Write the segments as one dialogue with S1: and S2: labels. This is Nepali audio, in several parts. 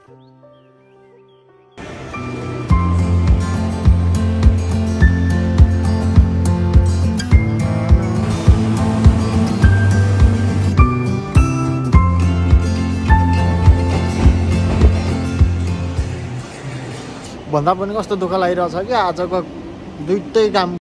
S1: भन्दा पनि कस्तो दुःख लागिरहेछ कि आजको दुईटै काम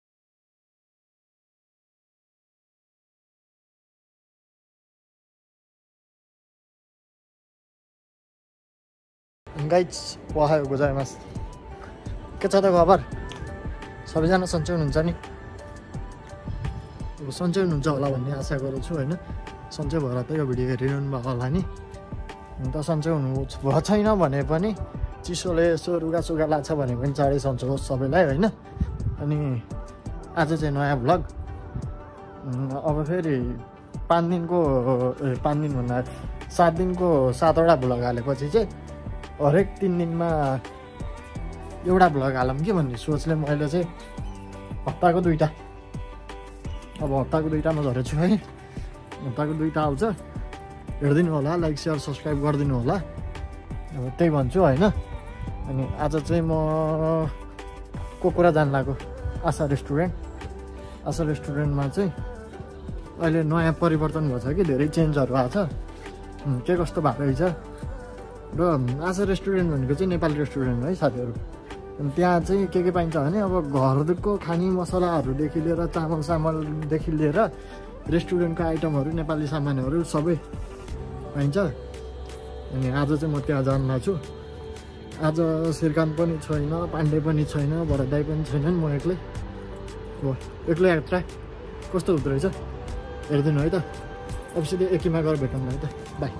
S1: गाइज ओहायो गोजाइमास के छ त खबर सबैजना सन्चै हुनुहुन्छ नि अब सन्चै हुनुहुन्छ होला भन्ने आशा गर्छु होइन सन्चै भएर त यो भिडियो हेरिरहनु भएको होला नि अन्त सन्चै हुनु भएको छैन भने पनि चिसोले यसो रुगासुगा लाग्छ भने पनि चाँडै सन्चो होस् सबैलाई होइन अनि आज चाहिँ नयाँ भ्लग अब फेरि 5 दिनको 5 दिन भन्दा 7 दिनको 7वटा भ्लग हालेपछि चाहिँ हरेक 3 दिनमा एउटा भ्लग हालौँ कि भन्ने सोचले मैले चाहिँ हप्ताको 2टा अब हप्ताको 2टामा झरेछु है हप्ताको 2टा आउँछ हेरिदिनु होला लाइक सेयर सब्सक्राइब गरिदिनु होला अब त्यही भन्छु होइन अनि आज चाहिँ म कोकुरा जान लाग्यो आशा रेस्टुरेन्टमा चाहिँ अहिले नयाँ परिवर्तन भएको छ कि धेरै चेन्जहरू आएको छ के कस्तो भएको रहेछ र आशा रेस्टुरेन्ट भनेको चाहिँ नेपाली रेस्टुरेन्ट है साथीहरू अनि त्यहाँ चाहिँ के पाइन्छ भने अब घरको खाने मसलाहरूदेखि लिएर चामलदेखि लिएर रेस्टुरेन्टको आइटमहरू नेपाली सामानहरू सबै पाइन्छ अनि आज चाहिँ म त्यहाँ जान लाग्छु आज श्रीकान्त पनि छैन पाण्डे पनि छैन भरतदाई पनि छैनन् म एक्लै हो एक्लै यात्रा कस्तो हुँदो रहेछ हेरिदिनु है त अब सिधै एकीमा गएर भेटौँ है त बाई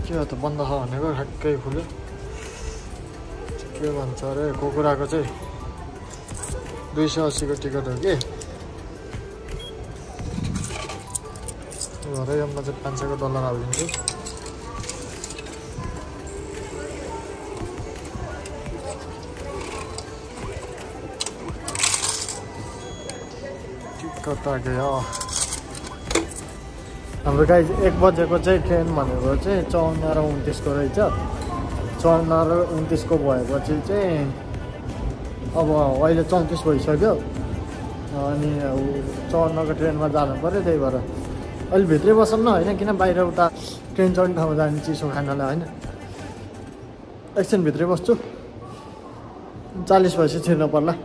S1: के हो त बन्द छ भनेको ठ्याक्कै खुल्यो के भन्छ अरे कोकुराको चाहिँ 280 को टिकट हो कि भरे यसमा चाहिँ 500 को डलर हालिदिन्छु टिकट आ गयो हाम्रो गाइज 1 बजेको चाहिँ ट्रेन भनेको चाहिँ 54 र 29 को रहेछ 54 र 29 को भएपछि चाहिँ अब अहिले 34 भइसक्यो अनि 54 को ट्रेनमा जानु पर्यो त्यही भएर अहिले भित्रै बसौँ न होइन किन बाहिर उता ट्रेन चढ्ने ठाउँमा जाने चिसो खानालाई होइन एकछिन भित्रै बस्छु 40 भएपछि छिर्नु पर्ला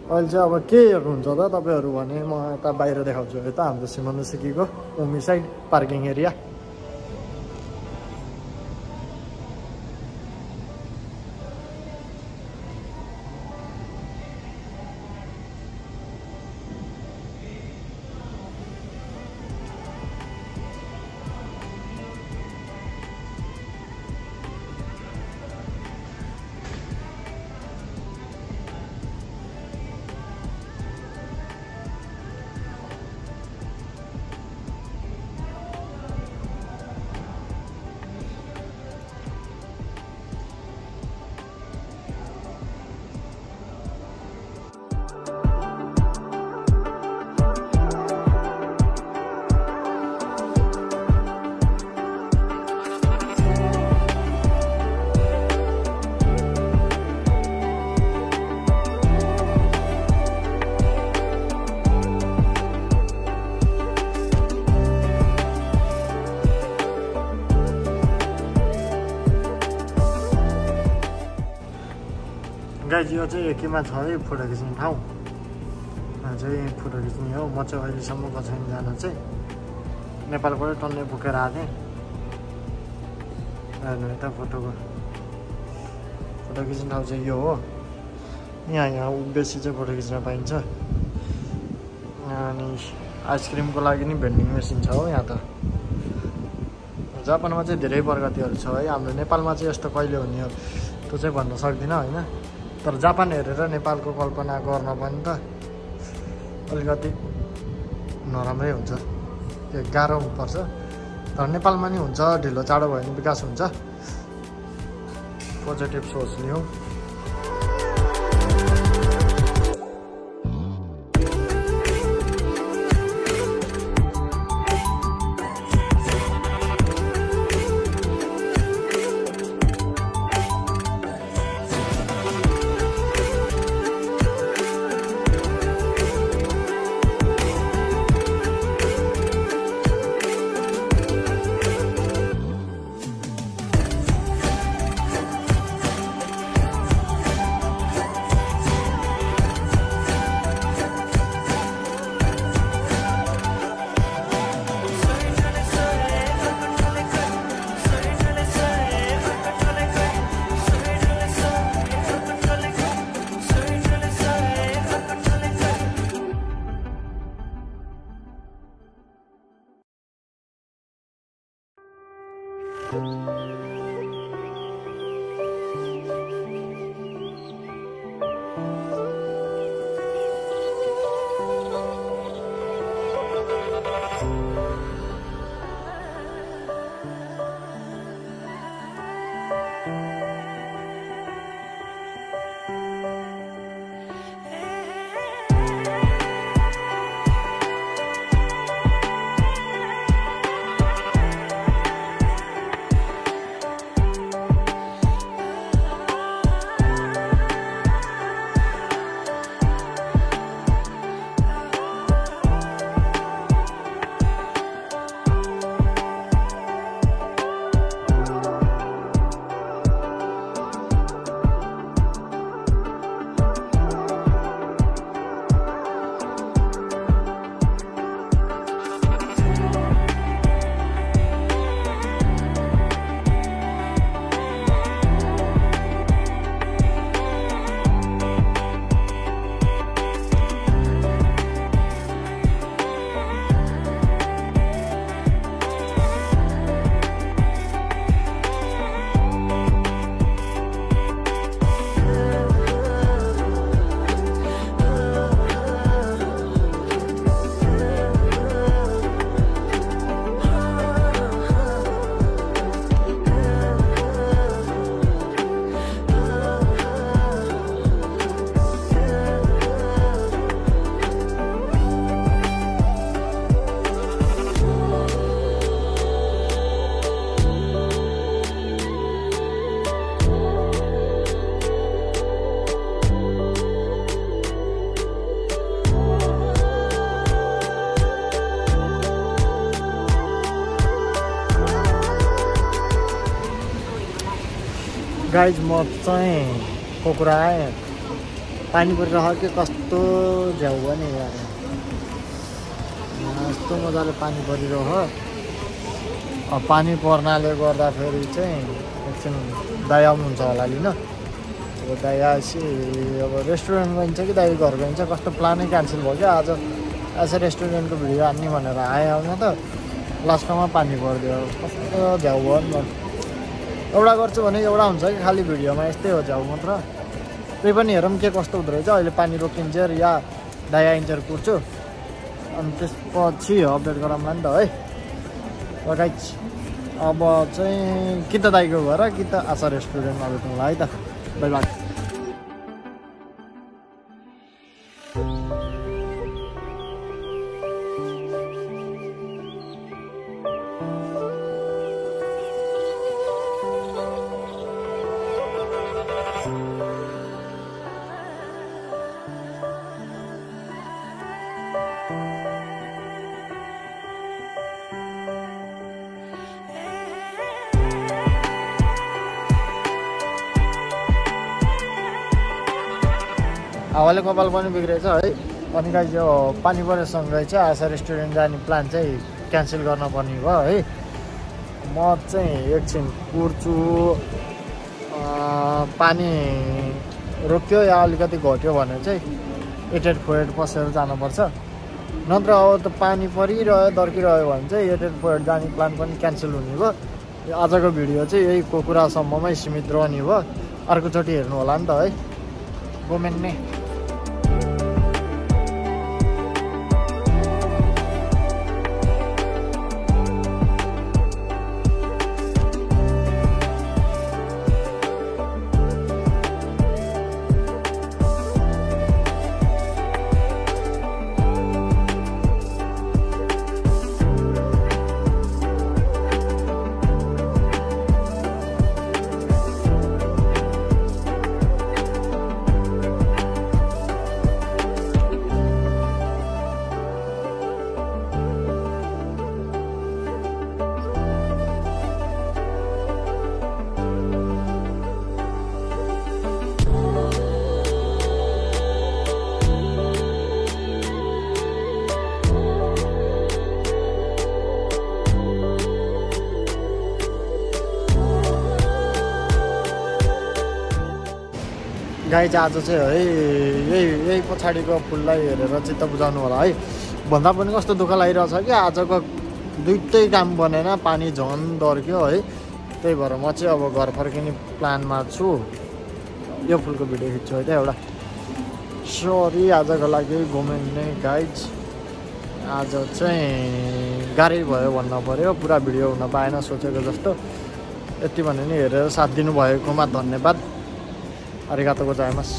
S1: अहिले चाहिँ अब के हेर्नुहुन्छ त तपाईँहरू भने म यता बाहिर देखाउँछु यता हाम्रो सिमन्द-सिक्कीको उमी साइड पार्किङ एरिया गाइज यो चाहिँ एकीमा छ है फोटो खिच्ने ठाउँ चाहिँ फोटो खिच्ने हो म चाहिँ अहिलेसम्मको छैन जान चाहिँ नेपालबाटै टन्नै बोकेर आएको हेर्नु यता फोटो खिच्ने ठाउँ चाहिँ यो हो यहाँ बेसी चाहिँ फोटो खिच्न पाइन्छ अनि आइसक्रिमको लागि नि भेन्डिङ मेसिन छ हो यहाँ त जापानमा चाहिँ धेरै प्रगतिहरू छ है हाम्रो नेपालमा चाहिँ यस्तो कहिले हुने हो त्यो चाहिँ भन्न सक्दिनँ होइन तर जापान हेरेर नेपालको कल्पना गर्न पनि त अलिकति नराम्रै हुन्छ त्यो गाह्रो पर्छ तर नेपालमा नि हुन्छ ढिलो चाँडो भयो भने विकास हुन्छ पोजिटिभ सोच लिउँ गाइज म चाहिँ कोकुरा आएँ पानी परिरह के कस्तो झ्याउ भने यस्तो मजाले पानी परिरह पानी पर्नाले गर्दाखेरि चाहिँ एकछिन दाइ आउनुहुन्छ होला लिन अब दाइ आएपछि अब रेस्टुरेन्ट गइन्छ कि दाइ घर गइन्छ कस्तो प्लानै क्यान्सल भयो क्या आज रेस्टुरेन्टको भिडियो हान्ने भनेर आएँ आउन त लास्टमा पानी परिदियो कस्तो झ्याउ भयो नि एउटा गर्छु भने एउटा हुन्छ कि खालि भिडियोमा यस्तै हो झ्याउ मात्र त्यही पनि हेरौँ के कस्तो हुँदो रहेछ अहिले पानी रोकिन्छ या दाइ आइन्छ कुर्छु अनि त्यसपछि अपडेट गराउँला नि त है गाइज अब चाहिँ कि त दाइको घर कि त आशा रेस्टुरेन्टमा भेटौँला है त बाइ बाइ हावाले कपाल पनि बिग्रेछ है अनि गाइज यो पानी परेसँगै चाहिँ आशा रेस्टुरेन्ट जाने प्लान चाहिँ क्यान्सल गर्न पर्ने भयो है म चाहिँ एकछिन कुर्छु पानी रोक्यो या अलिकति घट्यो भने चाहिँ एटेड फोएड पसेर जानुपर्छ नत्र अब त पानी परिरह्यो दर्किरह्यो भने चाहिँ एटेड फोएड जाने प्लान पनि क्यान्सल हुने भयो आजको भिडियो चाहिँ यही कोकुरासम्ममै सीमित रहने भयो अर्कोचोटि हेर्नु होला नि त है गोमेन नै गाई चाहिँ आज चाहिँ है यही पछाडिको फुललाई हेरेर चित्त बुझाउनु होला है भन्दा पनि कस्तो दुःख लागिरहेछ कि आजको दुईटै काम बनेन पानी झन् दर्क्यो है त्यही भएर म चाहिँ अब घर फर्किने प्लानमा छु यो फुलको भिडियो खिच्छु है त एउटा सरी आजको लागि घुम्ने गाइज आज चाहिँ गाह्रै भयो भन्न पर्यो पुरा भिडियो हुन पाएन सोचेको जस्तो यति भने नि हेरेर साथ दिनुभएकोमा धन्यवाद आरिगातो गोजाइमास